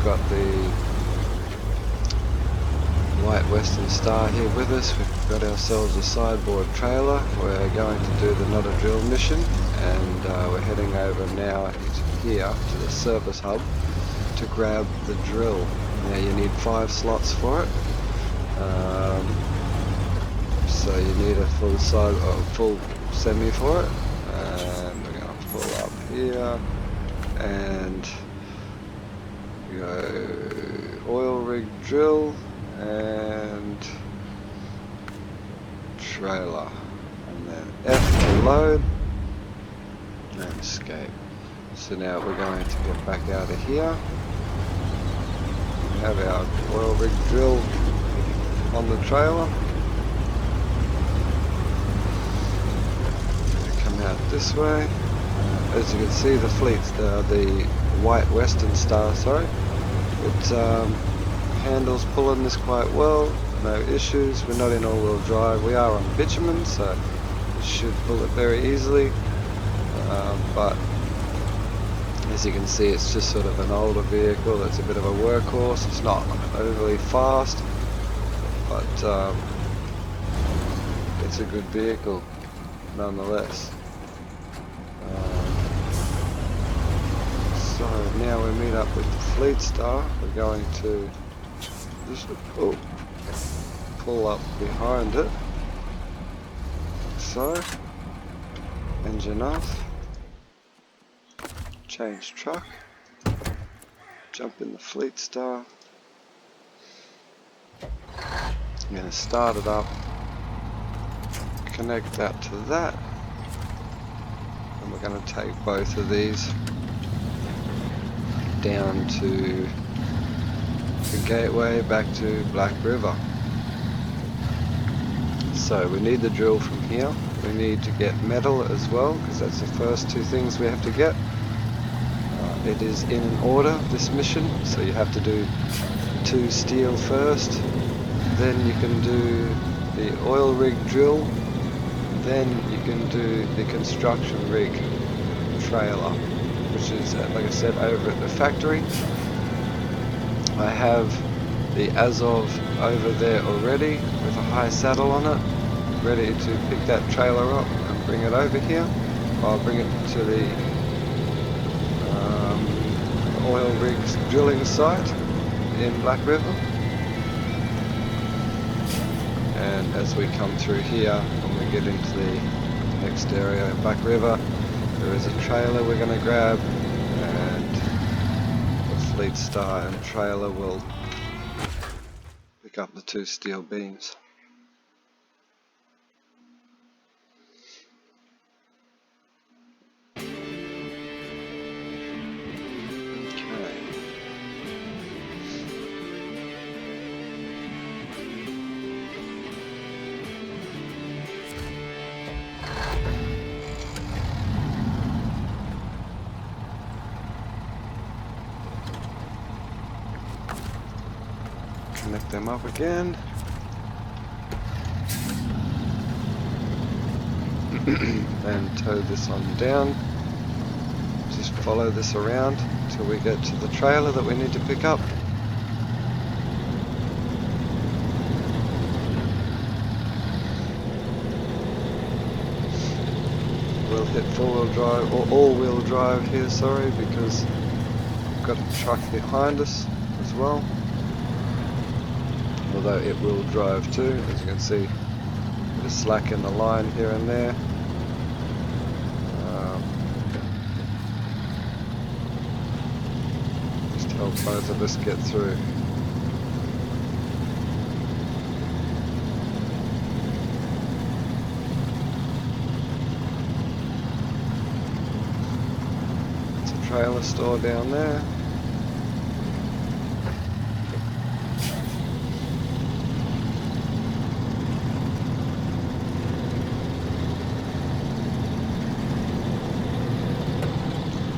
we've got the White Western Star here with us. We've got ourselves a sideboard trailer. We're going to do the Not a Drill mission, and we're heading over now here to the service hub to grab the drill. Now you need 5 slots for it, so you need a full full semi for it. And we're going to pull up here and go oil rig drill and trailer, and then F to load and escape. So now we're going to get back out of here. We have our oil rig drill on the trailer. Come out this way. As you can see, the fleet's the White Western Star, sorry. It handles pulling this quite well, no issues. We're not in all-wheel drive. We are on bitumen, so it should pull it very easily. But as you can see, it's just sort of an older vehicle. It's a bit of a workhorse. It's not overly fast, but it's a good vehicle nonetheless. So now we meet up with the Fleet Star. We're going to just pull up behind it. So, engine off, change truck, jump in the Fleet Star. I'm going to start it up, connect that to that, and we're going to take both of these down to the gateway back to Black River. So we need the drill from here. We need to get metal as well, because that's the first 2 things we have to get. It is in an order, this mission, so you have to do 2 steel first, then you can do the oil rig drill, then you can do the construction rig trailer, which is, like I said, over at the factory. I have the Azov over there already with a high saddle on it, ready to pick that trailer up and bring it over here. I'll bring it to the oil rigs drilling site in Black River. And as we come through here, when we get into the next area in Black River, there is a trailer we're going to grab, and the Fleet Star and trailer will pick up the 2 steel beams. Connect them up again. And tow this on down. Just follow this around till we get to the trailer that we need to pick up. We'll hit 4-wheel drive, or all-wheel drive here, sorry, because we've got a truck behind us as well. Although it will drive too, as you can see, a bit of slack in the line here and there. Just help both of us get through. It's a trailer store down there.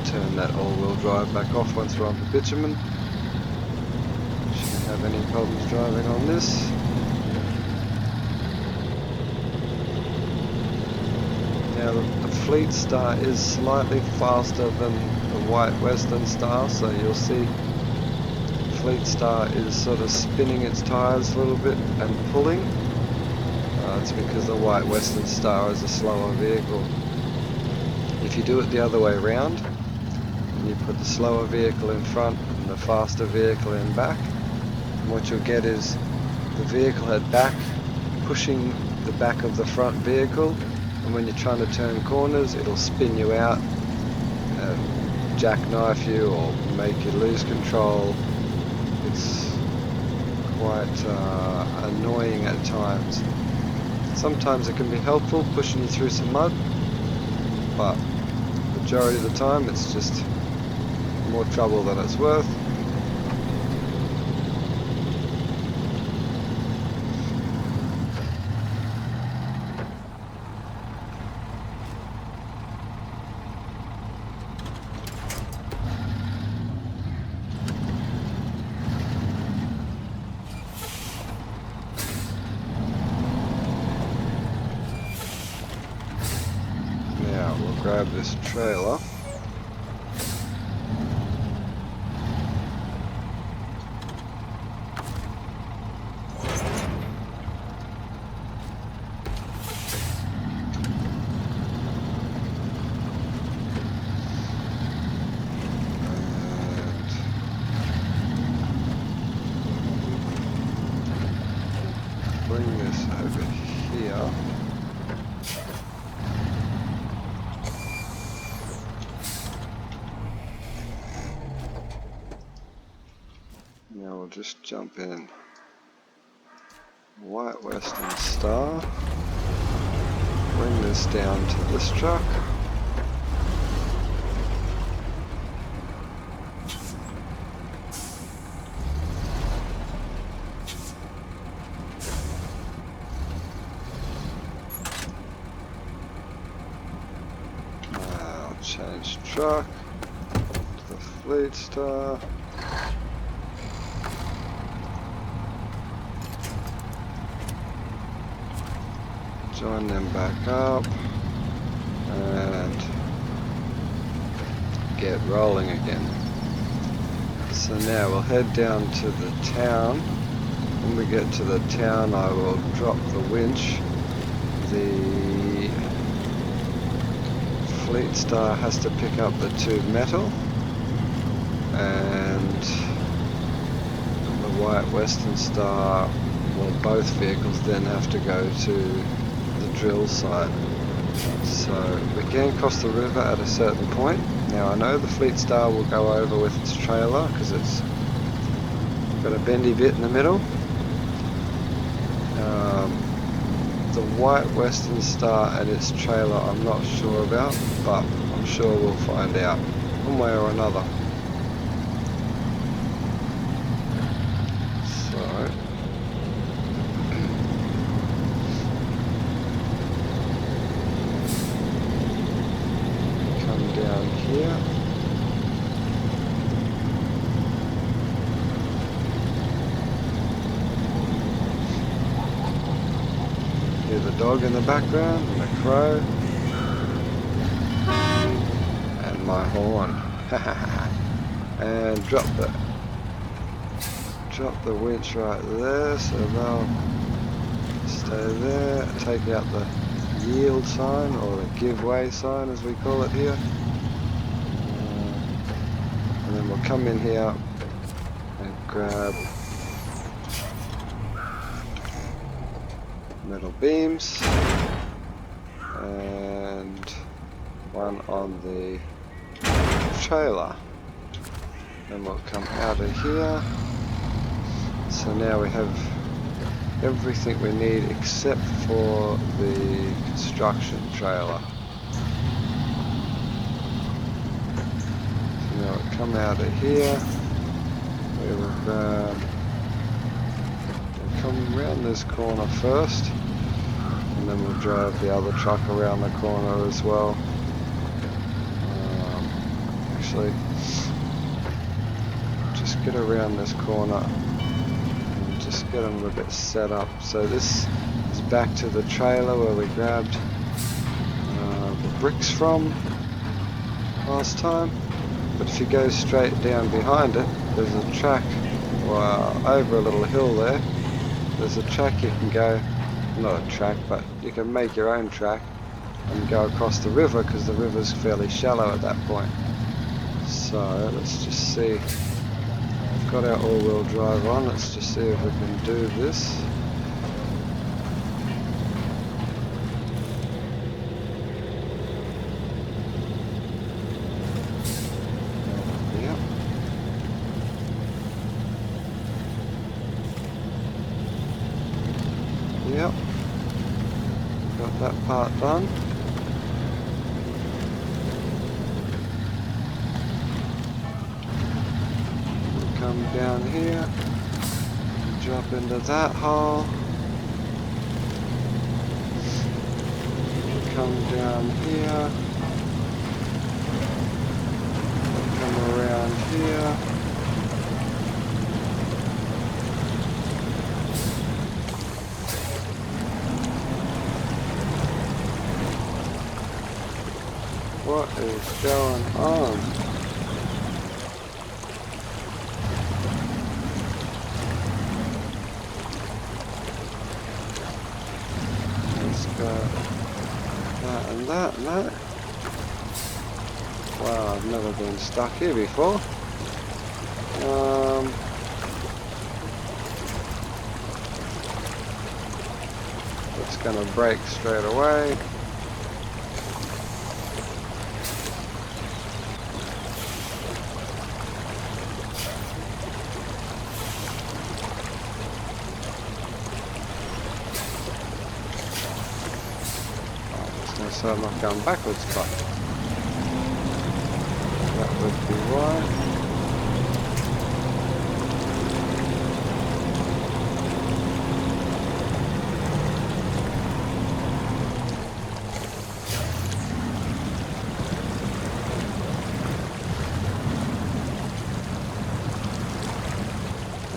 Turn that all-wheel drive back off once we're on the bitumen. Shouldn't have any problems driving on this. Now the Fleet Star is slightly faster than the White Western Star, so you'll see Fleetstar is sort of spinning its tyres a little bit and pulling. It's because the White Western Star is a slower vehicle. If you do it the other way around, and you put the slower vehicle in front and the faster vehicle in back, and what you'll get is the vehicle at back pushing the back of the front vehicle, and when you're trying to turn corners it'll spin you out, jackknife you or make you lose control. It's quite annoying at times. Sometimes it can be helpful pushing you through some mud, but majority of the time it's just more trouble than it's worth. Now we'll grab this trailer. Bring this over here. Now we'll just jump in. White Western Star. Bring this down to this truck. Change truck to the Fleetstar. Join them back up and get rolling again. So now we'll head down to the town. When we get to the town, I will drop the winch. The Fleetstar has to pick up the 2 metal, and the White Western Star, well, both vehicles then have to go to the drill site. So we can cross the river at a certain point. Now I know the Fleetstar will go over with its trailer because it's got a bendy bit in the middle. The White Western Star and its trailer I'm not sure about, but I'm sure we'll find out one way or another. So come down here. Hear the dog in the background, and a crow, and my horn. And drop the winch right there, so they'll stay there. Take out the yield sign, or the give way sign as we call it here. And then we'll come in here and grab metal beams and one on the trailer. Then we'll come out of here. So now we have everything we need except for the construction trailer. So now we'll come out of here. We will come around this corner first, and then we'll drive the other truck around the corner as well. Actually, just get around this corner and just get them a little bit set up. So this is back to the trailer where we grabbed the bricks from last time, but if you go straight down behind it, there's a track Wow, over a little hill there. There's a track you can go, not a track, but you can make your own track and go across the river because the river's fairly shallow at that point. So let's just see. I've got our all-wheel drive on. Let's just see if we can do this. Yep. Yep. Got that part done. Come down here, drop into that hole, come down here, come around here, what is going on? That and that and that. Wow, I've never been stuck here before. It's gonna brake straight away. So I'm not going backwards, but that would be why.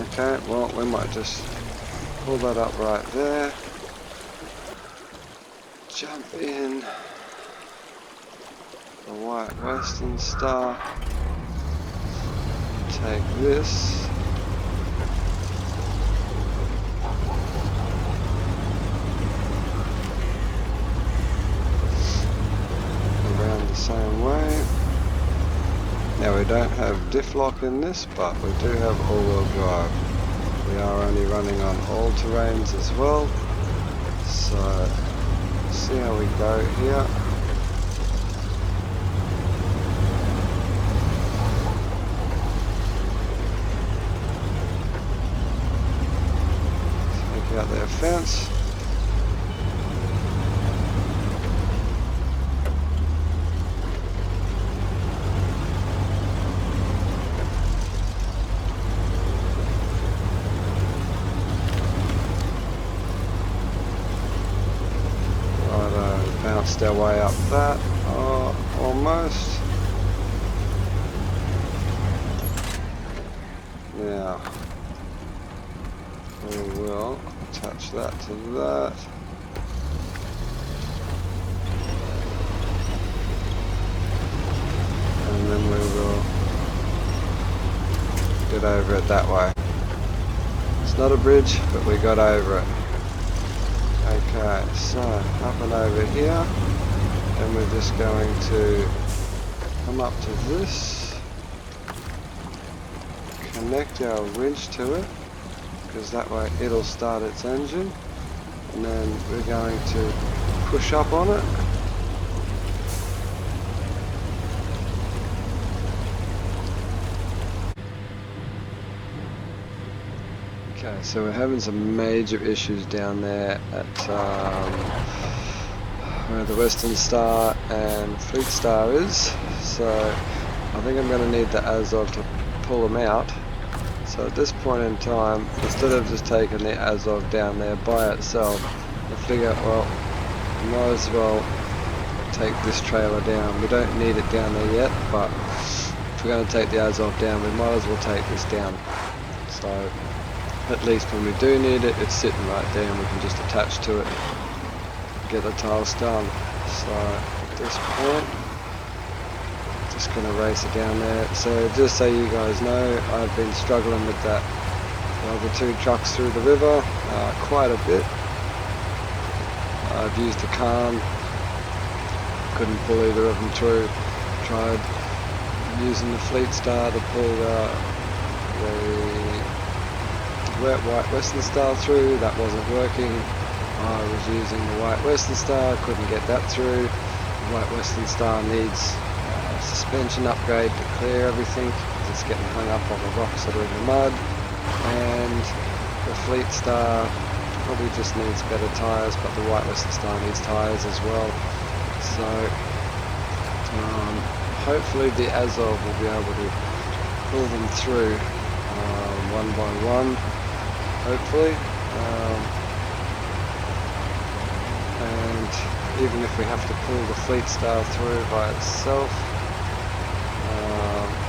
Okay, well we might just pull that up right there. Jump in the white Western Star, take this, around the same way. Now we don't have diff lock in this, but we do have all-wheel drive. We are only running on all terrains as well, so see how we go here. Take out their fence. Bounced our way up that, almost. Now, we will attach that to that. And then we will get over it that way. It's not a bridge, but we got over it. Okay, so up and over here, and we're just going to come up to this, connect our winch to it, because that way it'll start its engine, and then we're going to push up on it. Okay, so we're having some major issues down there at where the Western Star and Fleet Star is, so I think I'm going to need the Azov to pull them out. So at this point in time, instead of just taking the Azov down there by itself, I figure, well, we might as well take this trailer down. We don't need it down there yet, but if we're going to take the Azov down, we might as well take this down. So at least when we do need it, it's sitting right there and we can just attach to it, get the tiles done. So at this point, just going to race it down there. So just so you guys know, I've been struggling with that the other two trucks through the river quite a bit. I've used the calm, couldn't pull either of them through. Tried using the Fleet Star to pull the White Western Star through, that wasn't working. I was using the White Western Star, couldn't get that through. The White Western Star needs a suspension upgrade to clear everything, because it's getting hung up on the rocks that are in the mud. And the Fleet Star probably just needs better tyres, but the White Western Star needs tyres as well. So hopefully the Azov will be able to pull them through one by one, hopefully. And even if we have to pull the Fleet Star through by itself,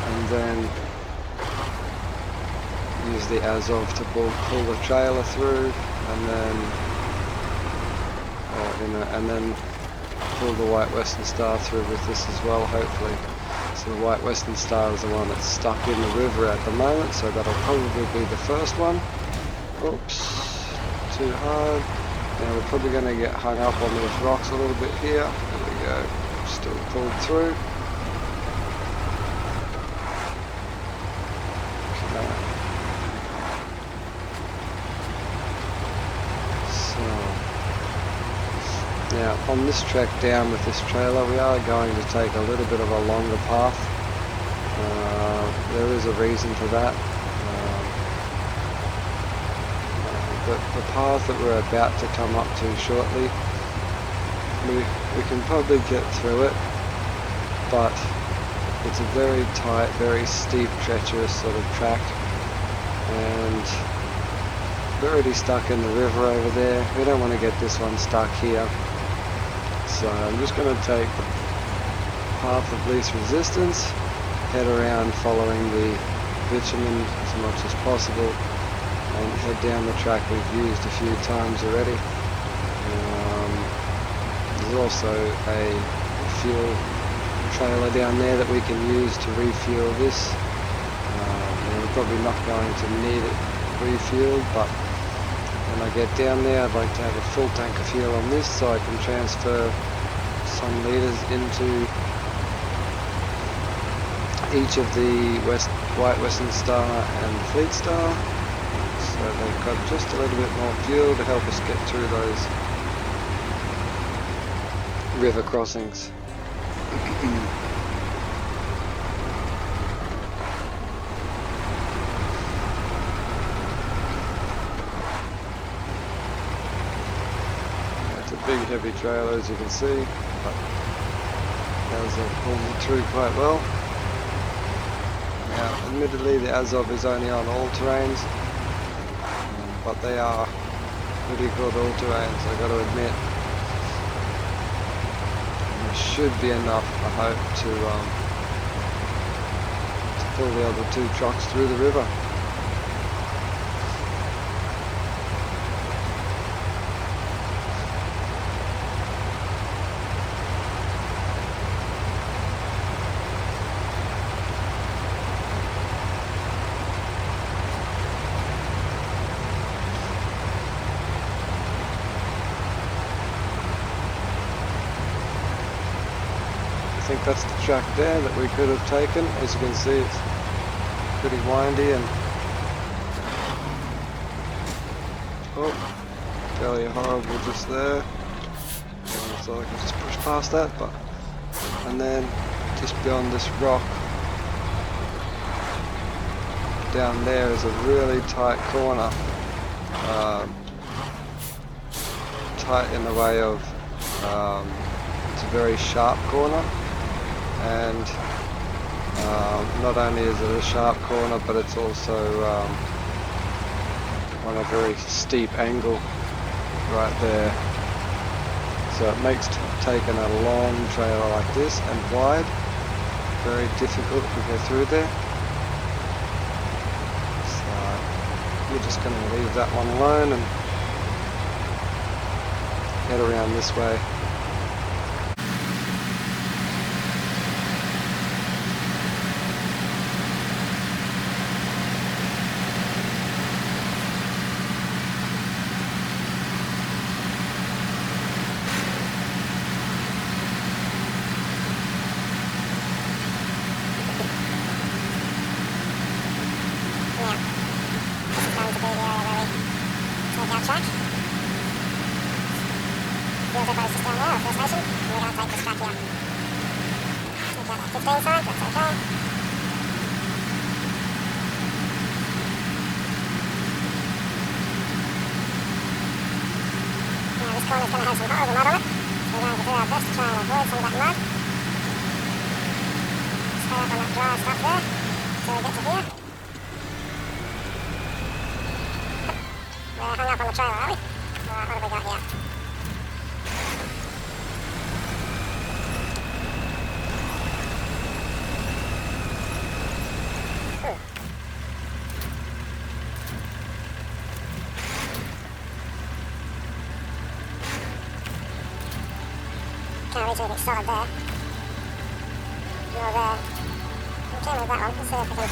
and then use the Azov to pull the trailer through, and then pull the White Western Star through with this as well, hopefully. So the White Western Star is the one that's stuck in the river at the moment, so that'll probably be the first one. Oops, too hard. Now we're probably going to get hung up on these rocks a little bit here. There we go, still pulled through. Now on this track down with this trailer, we are going to take a little bit of a longer path. There is a reason for that. The path that we're about to come up to shortly, we can probably get through it, but it's a very tight, very steep, treacherous sort of track, and we're already stuck in the river over there. We don't want to get this one stuck here. So I'm just going to take the path of least resistance, head around following the bitumen as much as possible, and head down the track we've used a few times already. There's also a fuel trailer down there that we can use to refuel this. We're probably not going to need it refueled, but when I get down there I'd like to have a full tank of fuel on this so I can transfer some litres into each of the White Western Star and Fleet Star, so they've got just a little bit more fuel to help us get through those river crossings. Big heavy trailer, as you can see, but Azov pulled it through quite well. Now admittedly the Azov is only on all terrains, but they are pretty good all terrains, I got to admit. And there should be enough, I hope, to pull the other two trucks through the river. I think that's the track there that we could have taken. As you can see, it's pretty windy and fairly horrible just there. So I can just push past that, and then just beyond this rock down there is a really tight corner, tight in the way of it's a very sharp corner. And not only is it a sharp corner, but it's also on a very steep angle right there. So it makes taking a long trailer like this and wide very difficult to go through there. So we're just going to leave that one alone and head around this way. track. Fuel depot is just down there, or fuel station, and we're going to take this track here. We've got that 15 sign, that's okay. Now this corner's going to have some horrible mud on it, so we're going to do our best to try and avoid some of that mud. Stay up on that dry stuff there, till we get to here. We're hung up on the trailer, are we? Alright, what have we got here? Can't reach anything solid there. Nor there. We can with that one. Let's see if we can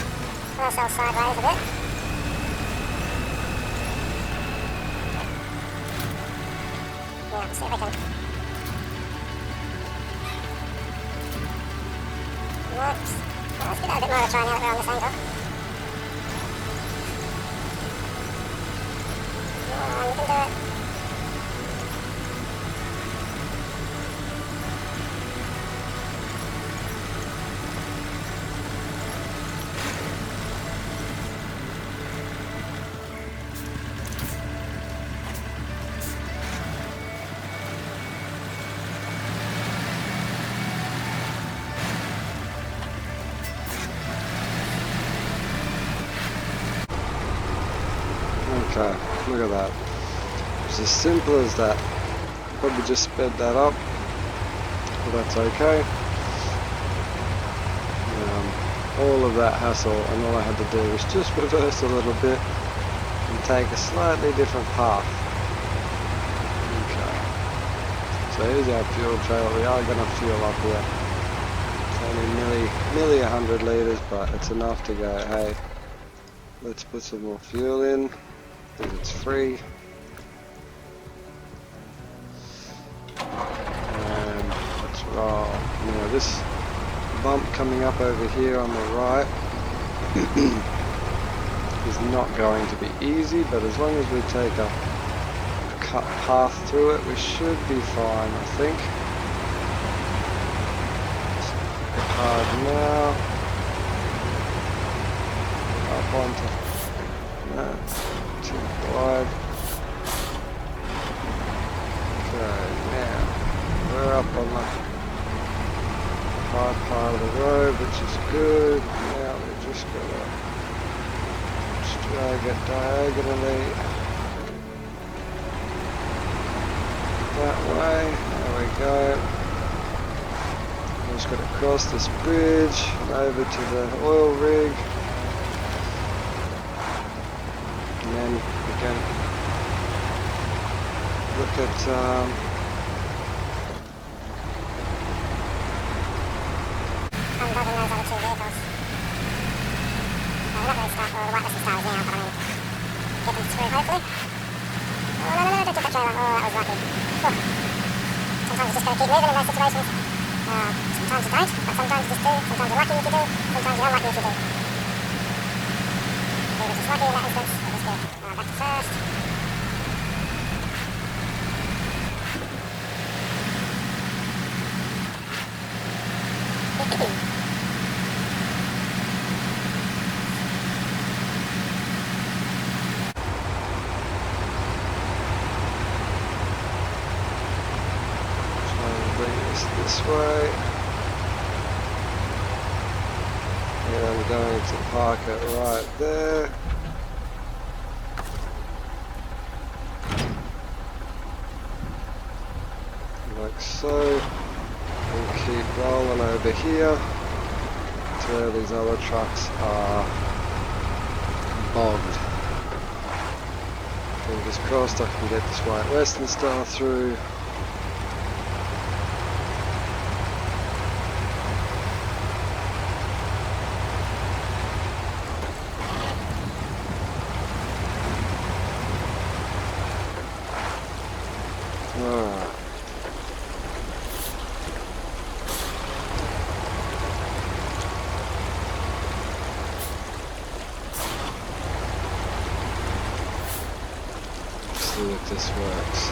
put ourselves sideways a bit. Yeah, let's see if we can. Let's give that a bit more of a try now that we're on this angle. Yeah, you can do it. Okay, look at that. It's as simple as that. Probably just sped that up, but that's okay. All of that hassle, and all I had to do was just reverse a little bit and take a slightly different path. Okay. So here's our fuel trail. We are going to fuel up here. It's only nearly 100 litres, but it's enough to go, hey, let's put some more fuel in. Because it's free. And let's roll. Now this bump coming up over here on the right is not going to be easy, but as long as we take a cut path through it, we should be fine, I think. It's hard now. Up onto that. Too wide. Okay, now we're up on the hard part of the road, which is good. Now we just gotta drag it diagonally that way. There we go. We just gotta cross this bridge and over to the oil rig. And then we can look at unbugging those other two vehicles. We're not going to start all the whitelisted Tyres now, but I mean, get them through hopefully. Oh no, don't get that trailer. Oh, that was lucky. Whew. Sometimes you just got to keep moving in those situations. Sometimes you don't, but sometimes you just do. Sometimes you're lucky if you do, sometimes you're unlucky if you do. We were just lucky in that instance. Back to first. try and bring this way. And I'm going to park it right there. Like so, and keep rolling over here to where these other trucks are bogged. Fingers crossed I can get this White Western Star through. Alright. see if this works.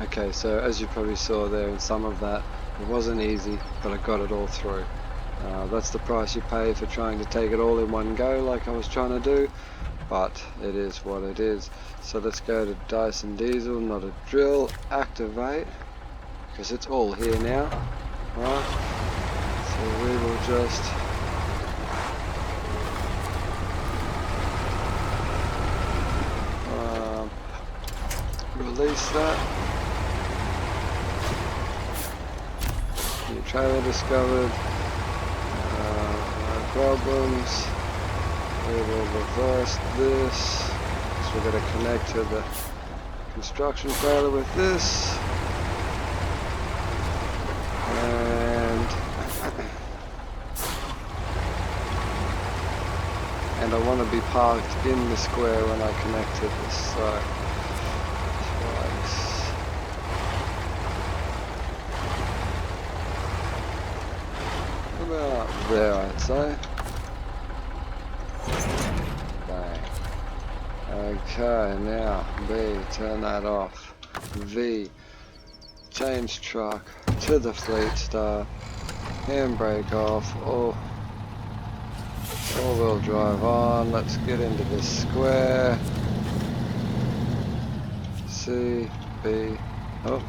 Okay, so as you probably saw there in some of that, it wasn't easy, but I got it all through. That's the price you pay for trying to take it all in one go like I was trying to do, but it is what it is. So let's go to Dyson Diesel, not a drill, activate, because it's all here now, right? So we will just release that. New trailer discovered, no problems. We will reverse this, so we're going to connect to the construction trailer with this, and I want to be parked in the square when I connect to this, so twice. About there, I'd say. Bang. Okay, now B, turn that off. V, change truck to the fleet start. Handbrake off. Oh, Four-wheel drive on. Let's get into this square. C, B, oh,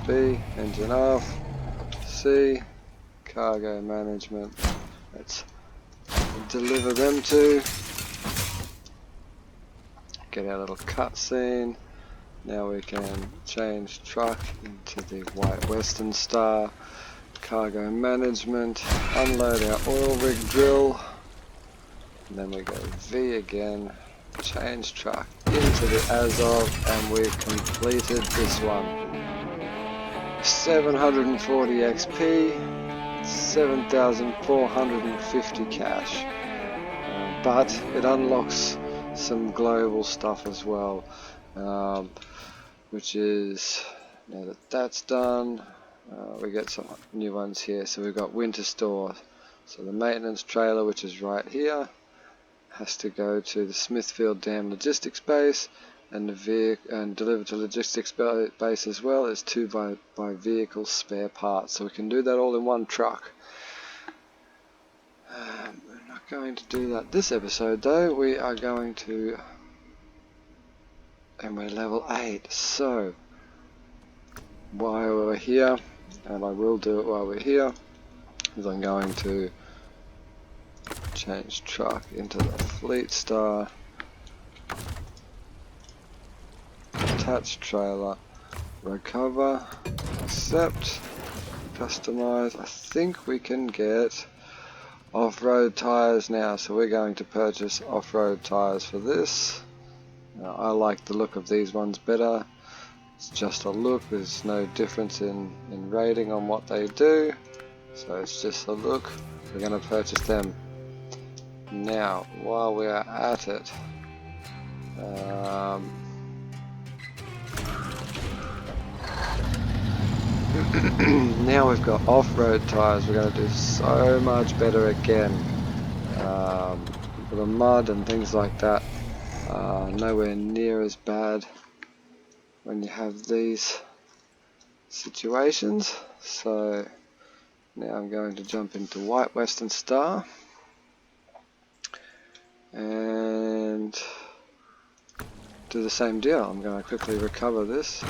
B, engine off. C, cargo management. Let's deliver them to. Get our little cutscene. Now we can change truck into the white Western Star. Cargo management. Unload our oil rig drill. And then we go V again. Change truck into the Azov, and we've completed this one. 740 XP, 7,450 cash. But it unlocks some global stuff as well, which is, now that that's done, we get some new ones here. So we've got winter store. So the maintenance trailer, which is right here, has to go to the Smithville Dam logistics base, and deliver to logistics base as well as 2 by vehicle spare parts. So we can do that all in one truck. We're not going to do that this episode though. We are going to, and we're level 8. So while we're here, and I will do it while we're here, is I'm going to change truck into the Fleet Star, attach trailer, recover, accept, customize. I think we can get off-road tires now, so we're going to purchase off-road tires for this. Now, I like the look of these ones better. It's just a look, there's no difference in rating on what they do, so it's just a look. We're going to purchase them. Now, while we are at it, now we've got off-road tyres. We're going to do so much better again. For the mud and things like that, nowhere near as bad when you have these situations. So now I'm going to jump into white Western Star and do the same deal. I'm going to quickly recover this.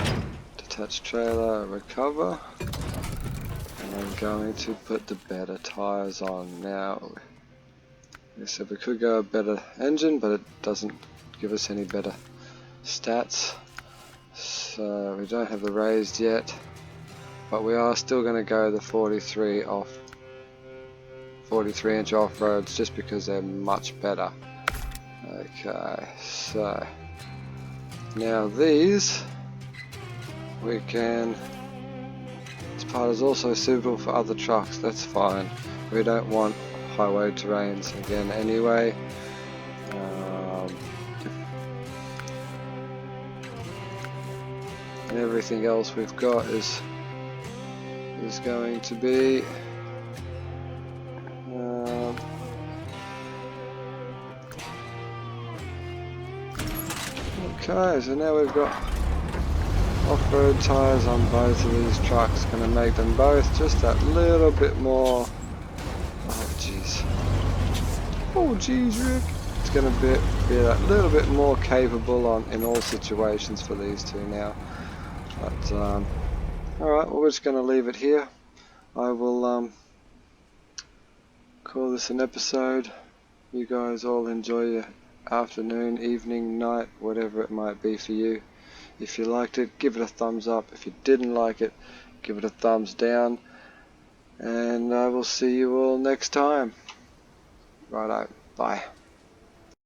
Detach trailer, recover, and I'm going to put the better tires on. Now, like I said, we could go a better engine, but it doesn't give us any better stats. So we don't have the raised yet, but we are still going to go the 43 inch off-roads just because they're much better. Okay, so now these we can, this part is also suitable for other trucks, that's fine. We don't want highway terrains again anyway. And everything else we've got is going to be okay, so now we've got off-road tyres on both of these trucks. Going to make them both just that little bit more, oh jeez, Rick. It's going to be that little bit more capable in all situations for these two now. But alright, well, we're just going to leave it here. I will call this an episode. You guys all enjoy your afternoon, evening, night, whatever it might be for you. If you liked it, give it a thumbs up. If you didn't like it, give it a thumbs down. And I will see you all next time. Righto, bye.